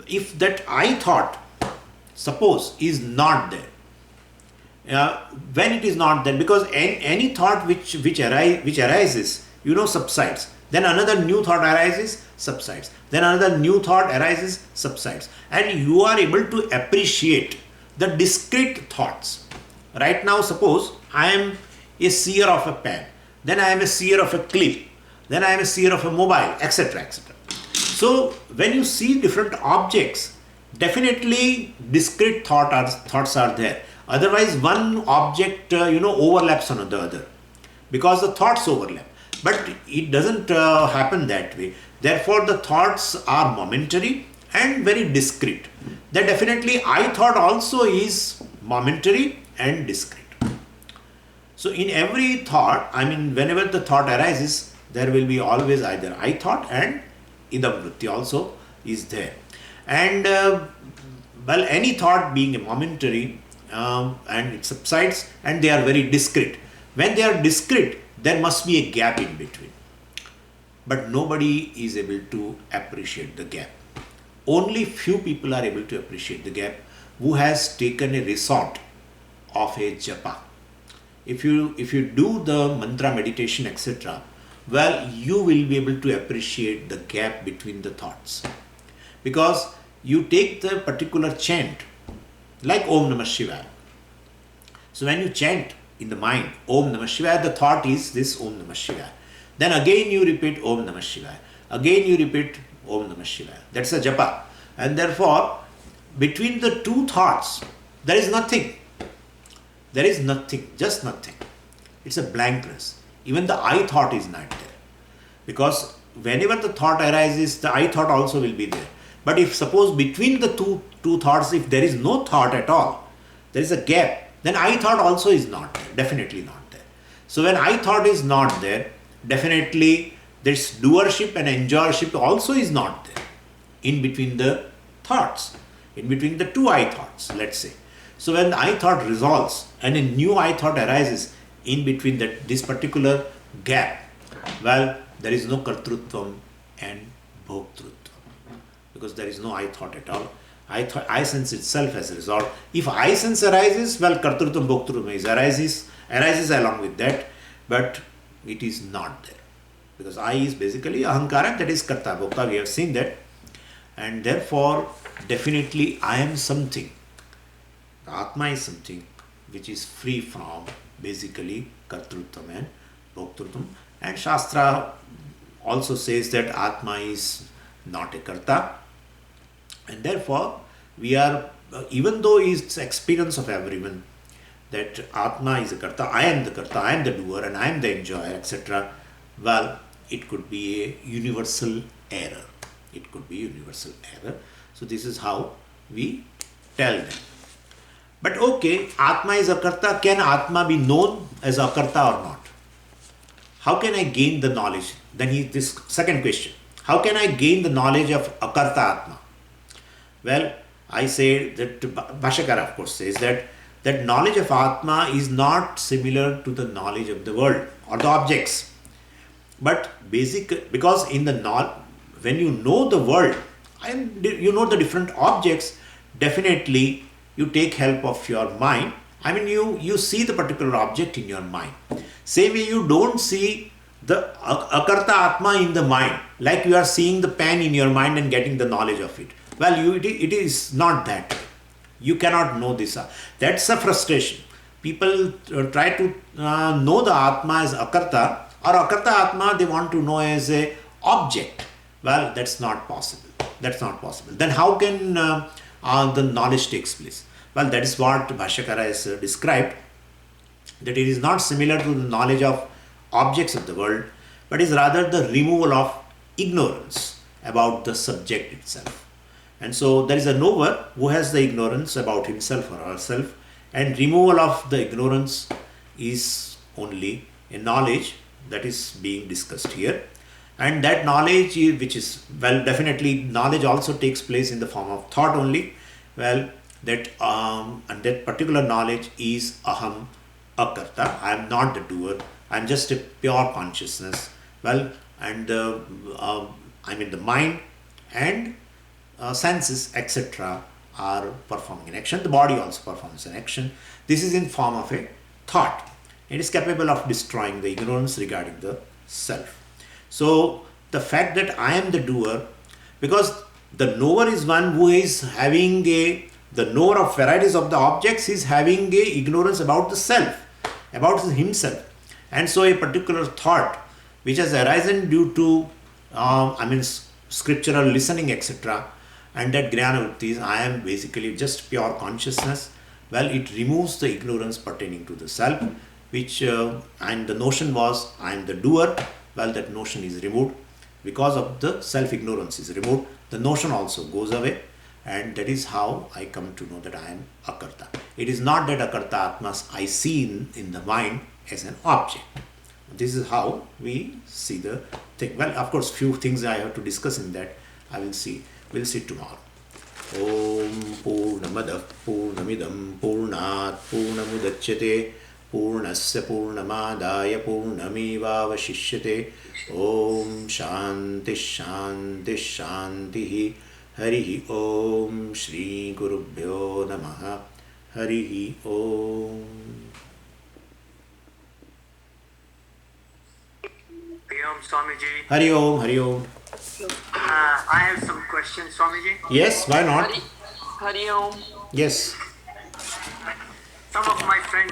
if that I thought, suppose, is not there, when it is not there, because any thought which arises, subsides. Then another new thought arises, subsides. Then another new thought arises, subsides. And you are able to appreciate the discrete thoughts. Right now, suppose I am a seer of a pen, then I am a seer of a clip, then I am a seer of a mobile, etc., etc. So when you see different objects, definitely discrete thoughts are there. Otherwise, one object overlaps on the other, because the thoughts overlap. But it doesn't happen that way. Therefore, the thoughts are momentary and very discrete. Then definitely I thought also is momentary and discrete. So in every thought, whenever the thought arises, there will be always either I thought and idam vritti also is there. And any thought being a momentary, and it subsides, and they are very discrete. When they are discrete, there must be a gap in between. But nobody is able to appreciate the gap. Only few people are able to appreciate the gap who has taken a resort of a japa. If you do the mantra meditation, etc., you will be able to appreciate the gap between the thoughts. Because you take the particular chant, like Om Namah Shivaya. So when you chant in the mind, Om Namah Shivaya, the thought is this Om Namah Shivaya. Then again you repeat Om Namah Shivaya. Again you repeat Om Namah Shivaya. That's a japa. And therefore, between the two thoughts, there is nothing. There is nothing, just nothing. It's a blankness. Even the I thought is not there. Because whenever the thought arises, the I thought also will be there. But if suppose between the two thoughts, if there is no thought at all, there is a gap, then I thought also is not there, definitely not there. So when I thought is not there, definitely this doership and enjoyership also is not there. in between the thoughts, in between the two I thoughts, let's say. So when the I thought resolves and a new I thought arises in between this particular gap, well, there is no kartrutvam and bhoktrutvam, because there is no I thought at all. I sense itself has resolved. If I sense arises, well, kartrutvam bhoktrutvam arises along with that, but it is not there, because I is basically ahankara, that is karta bhokta. We have seen that, and therefore definitely I am something. Atma is something which is free from basically kartrutvam and bhoktrutvam. And Shastra also says that Atma is not a karta, and therefore we are, even though it's experience of everyone that Atma is a karta, I am the karta, I am the doer, and I am the enjoyer, etc. Well, it could be a universal error. It could be universal error. So this is how we tell them. But okay, Atma is akarta. Can Atma be known as akarta or not? How can I gain the knowledge? Then this second question. How can I gain the knowledge of akarta Atma? Well, I say that Bhashyakara of course says that knowledge of Atma is not similar to the knowledge of the world or the objects. But because in the when you know the world and you know the different objects, definitely you take help of your mind. I mean, you see the particular object in your mind. Same way you don't see the akarta Atma in the mind, like you are seeing the pen in your mind and getting the knowledge of it. Well, it is not that. You cannot know this. That's a frustration. People try to know the Atma as akarta, or akarta Atma they want to know as a object. Well, that's not possible. That's not possible. Then how can the knowledge takes place? Well, that is what Bhashyakara has described, that it is not similar to the knowledge of objects of the world, but is rather the removal of ignorance about the subject itself. And so there is a knower who has the ignorance about himself or herself, and removal of the ignorance is only a knowledge that is being discussed here. And that knowledge, which is, well, definitely knowledge also takes place in the form of thought only. Well, and that particular knowledge is aham akarta. I am not the doer. I am just a pure consciousness. Well, and I mean the mind and senses, etc., are performing an action. The body also performs an action. This is in form of a thought. It is capable of destroying the ignorance regarding the self. So the fact that I am the doer, because the knower is one who is having the knower of varieties of the objects is having a ignorance about the self, about himself. And so a particular thought which has arisen due to scriptural listening, etc., and that Jnana Vritti is, I am basically just pure consciousness. Well, it removes the ignorance pertaining to the self, which and the notion was I am the doer. Well, that notion is removed. Because of the self-ignorance is removed, the notion also goes away, and that is how I come to know that I am akarta. It is not that akarta Atmas I see in the mind as an object. This is how we see the thing. Well, of course, few things I have to discuss in that. We'll see tomorrow. Om Purnamadah Purnamidam Purnat Purnamudachyate Purnasya Purnamadaya Purnamevavashishyate. Om Shanti Shanti Shanti. Harihi Om Shri Gurubhyo Namaha. Harihi Om. Hari Om, Swamiji. Hari Om, Hari Om. I have some questions, Swamiji. Yes, why not? Hari Om. Yes. Some of my friends